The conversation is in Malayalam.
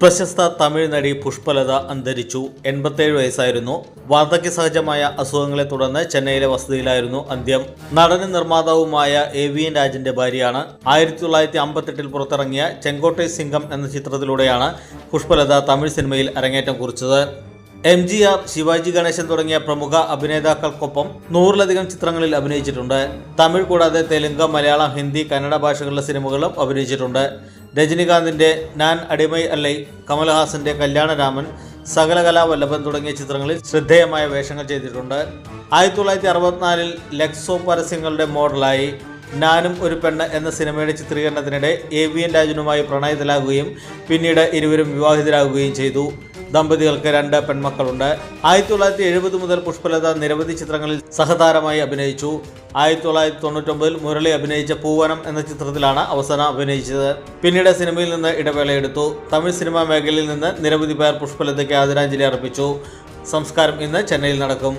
പ്രശസ്ത തമിഴ് നടി പുഷ്പലത അന്തരിച്ചു. 87 വയസ്സായിരുന്നു. വാർദ്ധക്യ സഹജമായ അസുഖങ്ങളെ തുടർന്ന് ചെന്നൈയിലെ വസതിയിലായിരുന്നു അന്ത്യം. നടനും നിർമ്മാതാവുമായ AVN രാജന്റെ ഭാര്യയാണ്. 1958 പുറത്തിറങ്ങിയ ചെങ്കോട്ടെ സിംഗം എന്ന ചിത്രത്തിലൂടെയാണ് പുഷ്പലത തമിഴ് സിനിമയിൽ അരങ്ങേറ്റം കുറിച്ചത്. MGR, ശിവാജി ഗണേശൻ തുടങ്ങിയ പ്രമുഖ അഭിനേതാക്കൾക്കൊപ്പം 100-ലധികം ചിത്രങ്ങളിൽ അഭിനയിച്ചിട്ടുണ്ട്. തമിഴ് കൂടാതെ തെലുങ്ക്, മലയാളം, ഹിന്ദി, കന്നഡ ഭാഷകളിലെ സിനിമകളും അഭിനയിച്ചിട്ടുണ്ട്. രജനികാന്തിന്റെ ഞാൻ അടിമൈ അല്ലൈ, കമൽഹാസന്റെ കല്യാണരാമൻ, സകലകലാവല്ലഭൻ തുടങ്ങിയ ചിത്രങ്ങളിൽ ശ്രദ്ധേയമായ വേഷങ്ങൾ ചെയ്തിട്ടുണ്ട്. 1964 ലെക്സോ പരസ്യങ്ങളുടെ മോഡലായി ഞാനും ഒരു പെണ്ണ് എന്ന സിനിമയുടെ ചിത്രീകരണത്തിനിടെ AVN രാജനുമായി പ്രണയത്തിലാകുകയും പിന്നീട് ഇരുവരും വിവാഹിതരാകുകയും ചെയ്തു. ദമ്പതികൾക്ക് 2 പെൺമക്കളുണ്ട്. 1970 മുതൽ പുഷ്പലത നിരവധി ചിത്രങ്ങളിൽ സഹതാരമായി അഭിനയിച്ചു. 1999 മുരളി അഭിനയിച്ച പൂവനം എന്ന ചിത്രത്തിലാണ് അവസാനം അഭിനയിച്ചത്. പിന്നീട് സിനിമയിൽ നിന്ന് ഇടവേളയെടുത്തു. തമിഴ് സിനിമാ മേഖലയിൽ നിന്ന് നിരവധി പേർ പുഷ്പലതയ്ക്ക് ആദരാഞ്ജലി അർപ്പിച്ചു. സംസ്കാരം ഇന്ന് ചെന്നൈയിൽ നടക്കും.